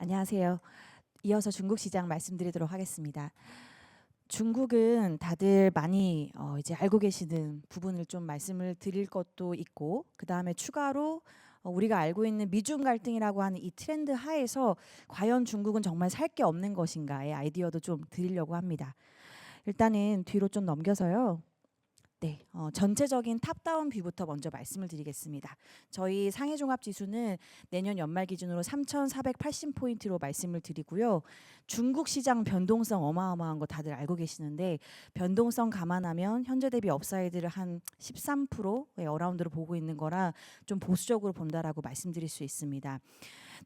안녕하세요. 이어서 중국 시장 말씀드리도록 하겠습니다. 중국은 다들 많이 이제 알고 계시는 부분을 좀 말씀을 드릴 것도 있고, 그 다음에 추가로 우리가 알고 있는 미중 갈등이라고 하는 이 트렌드 하에서 과연 중국은 정말 살 게 없는 것인가의 아이디어도 좀 드리려고 합니다. 일단은 뒤로 좀 넘겨서요. 네, 전체적인 탑다운 뷰부터 먼저 말씀을 드리겠습니다. 저희 상해종합지수는 내년 연말 기준으로 3,480포인트로 말씀을 드리고요. 중국 시장 변동성 어마어마한 거 다들 알고 계시는데 변동성 감안하면 현재 대비 업사이드를 한 13%의 어라운드로 보고 있는 거라 좀 보수적으로 본다라고 말씀드릴 수 있습니다.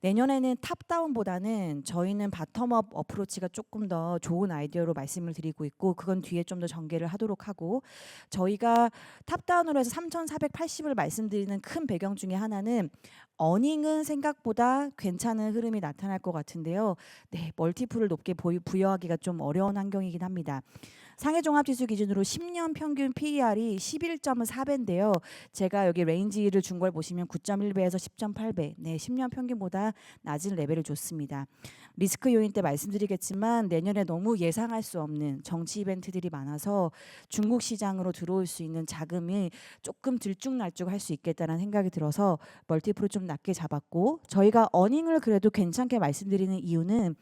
내년에는 탑다운보다는 저희는 바텀업 어프로치가 조금 더 좋은 아이디어로 말씀을 드리고 있고, 그건 뒤에 좀 더 전개를 하도록 하고, 저희가 탑다운으로 해서 3,480을 말씀드리는 큰 배경 중에 하나는 어닝은 생각보다 괜찮은 흐름이 나타날 것 같은데요. 네, 멀티플을 높게 부여하기가 좀 어려운 환경이긴 합니다. 상해종합지수 기준으로 10년 평균 PER이 11.4배인데요. 제가 여기 레인지를 준 걸 보시면 9.1배에서 10.8배. 네, 10년 평균보다 낮은 레벨을 줬습니다. 리스크 요인 때 말씀드리겠지만 내년에 너무 예상할 수 없는 정치 이벤트들이 많아서 중국 시장으로 들어올 수 있는 자금이 조금 들쭉날쭉할 수 있겠다는 생각이 들어서 멀티플을 좀 낮게 잡았고, 저희가 어닝을 그래도 괜찮게 말씀드리는 이유는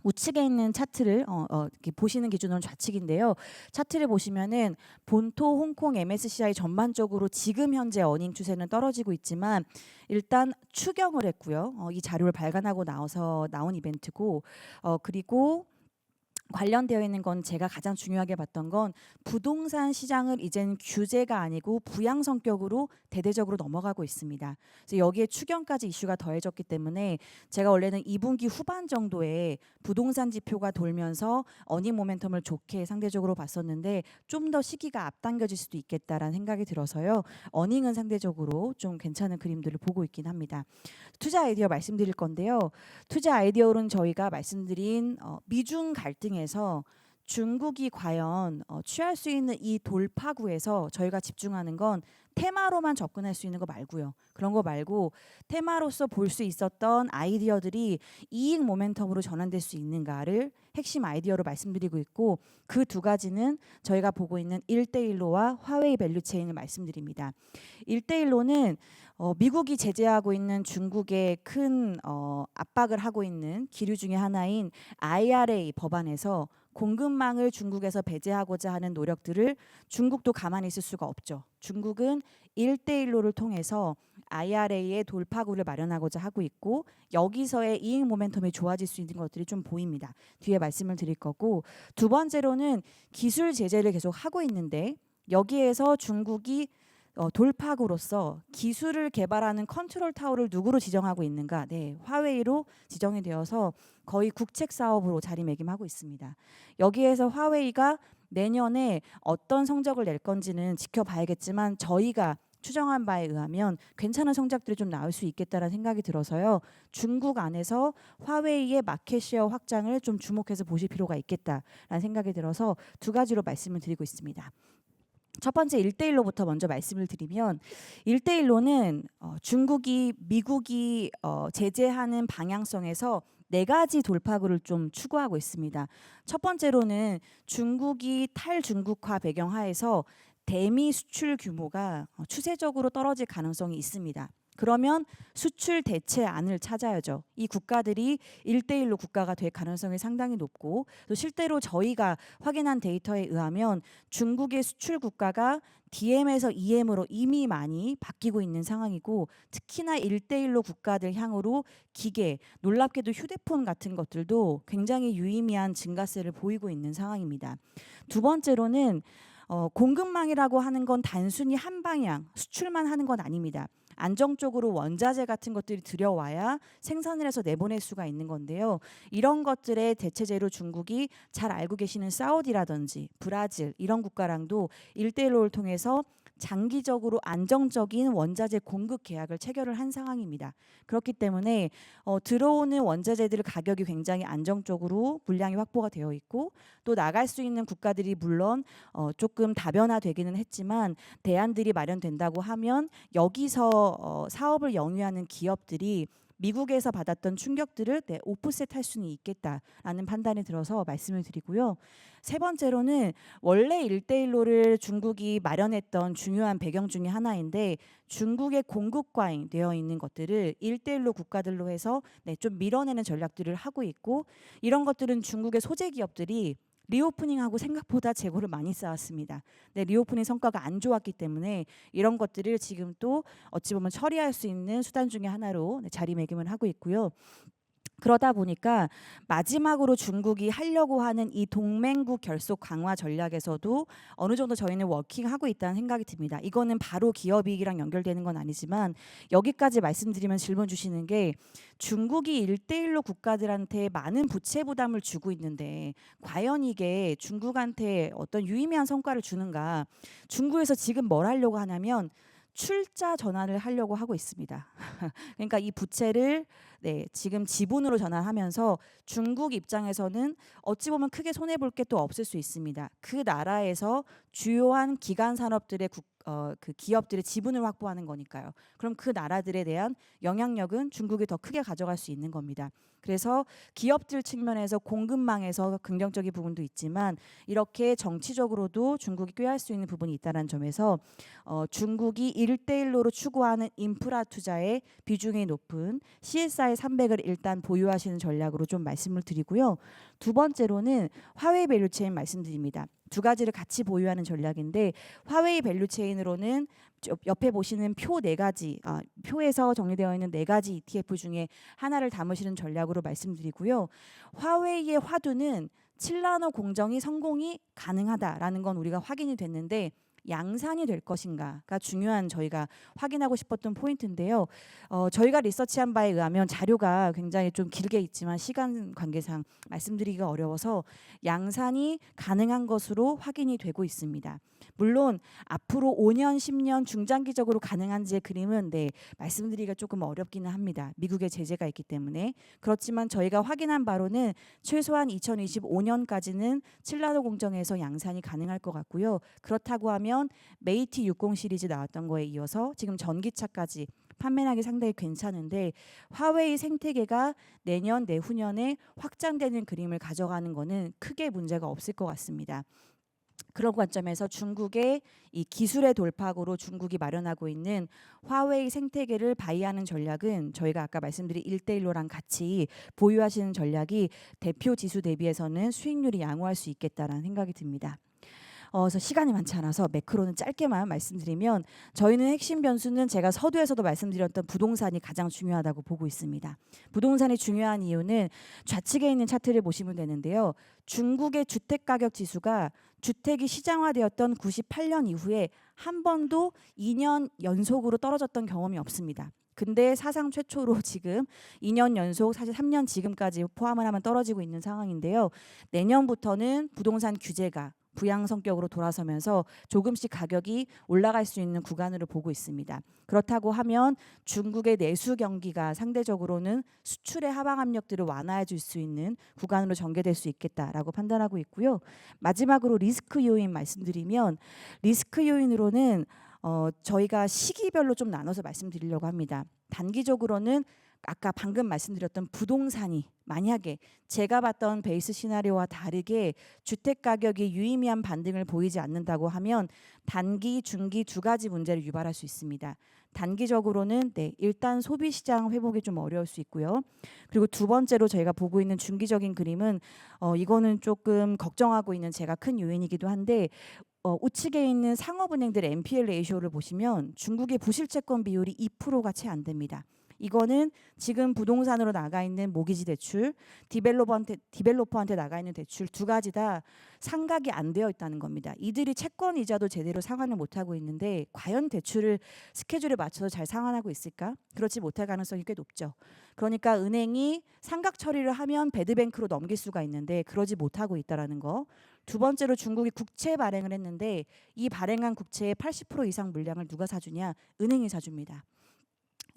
우측에 있는 차트를 이렇게 보시는 기준으로는 좌측인데요. 차트를 보시면은 본토, 홍콩, MSCI 전반적으로 지금 현재 어닝 추세는 떨어지고 있지만 일단 추경을 했고요. 이 자료를 발간하고 나와서 나온 이벤트고, 그리고 관련되어 있는 건 제가 가장 중요하게 봤던 건 부동산 시장을 이젠 규제가 아니고 부양 성격으로 대대적으로 넘어가고 있습니다. 그래서 여기에 추경까지 이슈가 더해졌기 때문에 제가 원래는 2분기 후반 정도에 부동산 지표가 돌면서 어닝 모멘텀을 좋게 상대적으로 봤었는데 좀 더 시기가 앞당겨질 수도 있겠다라는 생각이 들어서요. 어닝은 상대적으로 좀 괜찮은 그림들을 보고 있긴 합니다. 투자 아이디어 말씀드릴 건데요. 투자 아이디어로는 저희가 말씀드린 미중 갈등에서 중국이 과연 취할 수 있는 이 돌파구에서 저희가 집중하는 건 테마로만 접근할 수 있는 거 말고요. 그런 거 말고 테마로서 볼 수 있었던 아이디어들이 이익 모멘텀으로 전환될 수 있는가를 핵심 아이디어로 말씀드리고 있고, 그 두 가지는 저희가 보고 있는 1대1로와 화웨이 밸류체인을 말씀드립니다. 1대1로는 미국이 제재하고 있는 중국에 큰 압박을 하고 있는 기류 중에 하나인 IRA 법안에서 공급망을 중국에서 배제하고자 하는 노력들을 중국도 가만히 있을 수가 없죠. 중국은 1대1로를 통해서 IRA의 돌파구를 마련하고자 하고 있고, 여기서의 이익 모멘텀이 좋아질 수 있는 것들이 좀 보입니다. 뒤에 말씀을 드릴 거고, 두 번째로는 기술 제재를 계속 하고 있는데 여기에서 중국이 돌파구로서 기술을 개발하는 컨트롤 타워를 누구로 지정하고 있는가? 네, 화웨이로 지정이 되어서 거의 국책 사업으로 자리매김하고 있습니다. 여기에서 화웨이가 내년에 어떤 성적을 낼 건지는 지켜봐야겠지만 저희가 추정한 바에 의하면 괜찮은 성적들이 좀 나올 수 있겠다는 생각이 들어서요. 중국 안에서 화웨이의 마켓쉐어 확장을 좀 주목해서 보실 필요가 있겠다라는 생각이 들어서 두 가지로 말씀을 드리고 있습니다. 첫 번째 1대1로부터 먼저 말씀을 드리면, 1대1로는 중국이 미국이 제재하는 방향성에서 네 가지 돌파구를 좀 추구하고 있습니다. 첫 번째로는 중국이 탈중국화 배경하에서 대미 수출 규모가 추세적으로 떨어질 가능성이 있습니다. 그러면 수출 대체안을 찾아야죠. 이 국가들이 1대1로 국가가 될 가능성이 상당히 높고, 또 실제로 저희가 확인한 데이터에 의하면 중국의 수출 국가가 DM에서 EM으로 이미 많이 바뀌고 있는 상황이고, 특히나 1대1로 국가들 향으로 기계, 놀랍게도 휴대폰 같은 것들도 굉장히 유의미한 증가세를 보이고 있는 상황입니다. 두 번째로는 공급망이라고 하는 건 단순히 한 방향, 수출만 하는 건 아닙니다. 안정적으로 원자재 같은 것들이 들여와야 생산을 해서 내보낼 수가 있는 건데요. 이런 것들의 대체제로 중국이 잘 알고 계시는 사우디라든지 브라질 이런 국가랑도 1대1로를 통해서 장기적으로 안정적인 원자재 공급 계약을 체결을 한 상황입니다. 그렇기 때문에 들어오는 원자재들 가격이 굉장히 안정적으로 물량이 확보가 되어 있고, 또 나갈 수 있는 국가들이 물론 조금 다변화되기는 했지만 대안들이 마련된다고 하면 여기서 사업을 영위하는 기업들이 미국에서 받았던 충격들을 오프셋 할 수는 있겠다라는 판단이 들어서 말씀을 드리고요. 세 번째로는 원래 1대1로를 중국이 마련했던 중요한 배경 중에 하나인데 중국의 공급 과잉되어 있는 것들을 1대1로 국가들로 해서 좀 밀어내는 전략들을 하고 있고, 이런 것들은 중국의 소재 기업들이 리오프닝하고 생각보다 재고를 많이 쌓았습니다. 리오프닝 성과가 안 좋았기 때문에 이런 것들을 지금 또 어찌 보면 처리할 수 있는 수단 중에 하나로 자리매김을 하고 있고요. 그러다 보니까 마지막으로 중국이 하려고 하는 이 동맹국 결속 강화 전략에서도 어느 정도 저희는 워킹하고 있다는 생각이 듭니다. 이거는 바로 기업이익이랑 연결되는 건 아니지만 여기까지 말씀드리면 질문 주시는 게, 중국이 1대1로 국가들한테 많은 부채 부담을 주고 있는데 과연 이게 중국한테 어떤 유의미한 성과를 주는가. 중국에서 지금 뭘 하려고 하냐면 출자 전환을 하려고 하고 있습니다. 그러니까 이 부채를 지금 지분으로 전환하면서 중국 입장에서는 어찌 보면 크게 손해 볼 게 또 없을 수 있습니다. 그 나라에서 주요한 기간 산업들의 그 기업들의 지분을 확보하는 거니까요. 그럼 그 나라들에 대한 영향력은 중국이 더 크게 가져갈 수 있는 겁니다. 그래서 기업들 측면에서 공급망에서 긍정적인 부분도 있지만 이렇게 정치적으로도 중국이 꾀할 수 있는 부분이 있다는 점에서 중국이 1대1로로 추구하는 인프라 투자의 비중이 높은 CSI 300을 일단 보유하시는 전략으로 좀 말씀을 드리고요. 두 번째로는 화웨이 밸류체인 말씀드립니다. 두 가지를 같이 보유하는 전략인데, 화웨이 밸류체인으로는 옆에 보시는 표 4가지, 표에서 정리되어 있는 4가지 ETF 중에 하나를 담으시는 전략으로 말씀드리고요. 화웨이의 화두는 7나노 공정이 성공이 가능하다라는 건 우리가 확인이 됐는데 양산이 될 것인가가 중요한 저희가 확인하고 싶었던 포인트인데요. 저희가 리서치한 바에 의하면 자료가 굉장히 좀 길게 있지만 시간 관계상 말씀드리기가 어려워서 양산이 가능한 것으로 확인이 되고 있습니다. 물론 앞으로 5년, 10년 중장기적으로 가능한지의 그림은 말씀드리기가 조금 어렵기는 합니다. 미국의 제재가 있기 때문에. 그렇지만 저희가 확인한 바로는 최소한 2025년까지는 7나노 공정에서 양산이 가능할 것 같고요. 그렇다고 하면 메이티 60 시리즈 나왔던 거에 이어서 지금 전기차까지 판매량이 상당히 괜찮은데 화웨이 생태계가 내년 내후년에 확장되는 그림을 가져가는 거는 크게 문제가 없을 것 같습니다. 그런 관점에서 중국의 이 기술의 돌파구로 중국이 마련하고 있는 화웨이 생태계를 바이하는 전략은 저희가 아까 말씀드린 1대1로랑 같이 보유하시는 전략이 대표 지수 대비해서는 수익률이 양호할 수 있겠다라는 생각이 듭니다. 그래서 시간이 많지 않아서 매크로는 짧게만 말씀드리면, 저희는 핵심 변수는 제가 서두에서도 말씀드렸던 부동산이 가장 중요하다고 보고 있습니다. 부동산이 중요한 이유는 좌측에 있는 차트를 보시면 되는데요. 중국의 주택가격 지수가 주택이 시장화되었던 98년 이후에 한 번도 2년 연속으로 떨어졌던 경험이 없습니다. 근데 사상 최초로 지금 2년 연속, 사실 3년 지금까지 포함을 하면 떨어지고 있는 상황인데요. 내년부터는 부동산 규제가 부양 성격으로 돌아서면서 조금씩 가격이 올라갈 수 있는 구간으로 보고 있습니다. 그렇다고 하면 중국의 내수 경기가 상대적으로는 수출의 하방 압력들을 완화해 줄 수 있는 구간으로 전개될 수 있겠다라고 판단하고 있고요. 마지막으로 리스크 요인 말씀드리면, 리스크 요인으로는 저희가 시기별로 좀 나눠서 말씀드리려고 합니다. 단기적으로는 아까 방금 말씀드렸던 부동산이 만약에 제가 봤던 베이스 시나리오와 다르게 주택 가격이 유의미한 반등을 보이지 않는다고 하면 단기, 중기 두 가지 문제를 유발할 수 있습니다. 단기적으로는 일단 소비 시장 회복이 좀 어려울 수 있고요. 그리고 두 번째로 저희가 보고 있는 중기적인 그림은 이거는 조금 걱정하고 있는 제가 큰 요인이기도 한데, 우측에 있는 상업은행들의 NPL 레이쇼를 보시면 중국의 부실채권 비율이 2%가 채 안 됩니다. 이거는 지금 부동산으로 나가 있는 모기지 대출, 디벨로퍼한테 나가 있는 대출 두 가지 다 상각이 안 되어 있다는 겁니다. 이들이 채권 이자도 제대로 상환을 못하고 있는데 과연 대출을 스케줄에 맞춰서 잘 상환하고 있을까? 그렇지 못할 가능성이 꽤 높죠. 그러니까 은행이 상각 처리를 하면 배드뱅크로 넘길 수가 있는데 그러지 못하고 있다는 거. 두 번째로 중국이 국채 발행을 했는데 이 발행한 국채의 80% 이상 물량을 누가 사주냐? 은행이 사줍니다.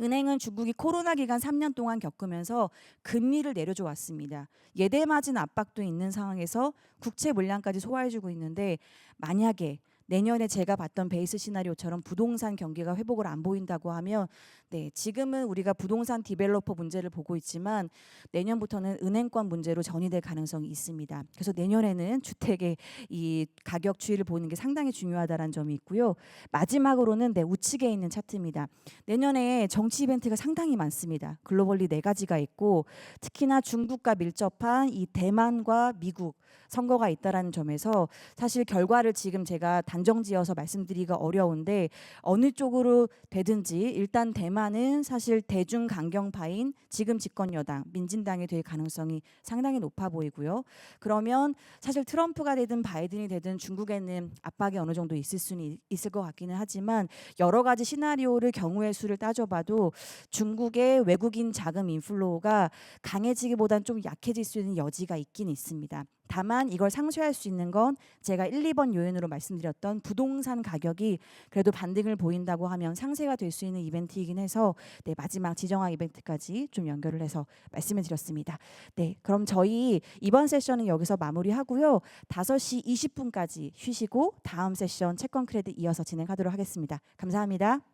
은행은 중국이 코로나 기간 3년 동안 겪으면서 금리를 내려줘 왔습니다. 예대 마진 압박도 있는 상황에서 국채 물량까지 소화해주고 있는데, 만약에 내년에 제가 봤던 베이스 시나리오처럼 부동산 경기가 회복을 안 보인다고 하면 네, 지금은 우리가 부동산 디벨로퍼 문제를 보고 있지만 내년부터는 은행권 문제로 전이될 가능성이 있습니다. 그래서 내년에는 주택의 이 가격 추이를 보는 게 상당히 중요하다는 점이 있고요. 마지막으로는 우측에 있는 차트입니다. 내년에 정치 이벤트가 상당히 많습니다. 글로벌리 4가지가 있고 특히나 중국과 밀접한 이 대만과 미국 선거가 있다라는 점에서 사실 결과를 지금 제가 단정지어서 말씀드리기가 어려운데 어느 쪽으로 되든지 일단 대만은 사실 대중 강경파인 지금 집권 여당 민진당이 될 가능성이 상당히 높아 보이고요. 그러면 사실 트럼프가 되든 바이든이 되든 중국에는 압박이 어느 정도 있을 수는 있을 것 같기는 하지만 여러 가지 시나리오를 경우의 수를 따져봐도 중국의 외국인 자금 인플로우가 강해지기보단 좀 약해질 수 있는 여지가 있긴 있습니다. 다만 이걸 상쇄할 수 있는 건 제가 1, 2번 요인으로 말씀드렸던 부동산 가격이 그래도 반등을 보인다고 하면 상쇄가 될 수 있는 이벤트이긴 해서 마지막 지정학 이벤트까지 좀 연결을 해서 말씀을 드렸습니다. 네, 그럼 저희 이번 세션은 여기서 마무리하고요. 5시 20분까지 쉬시고 다음 세션 채권 크레딧 이어서 진행하도록 하겠습니다. 감사합니다.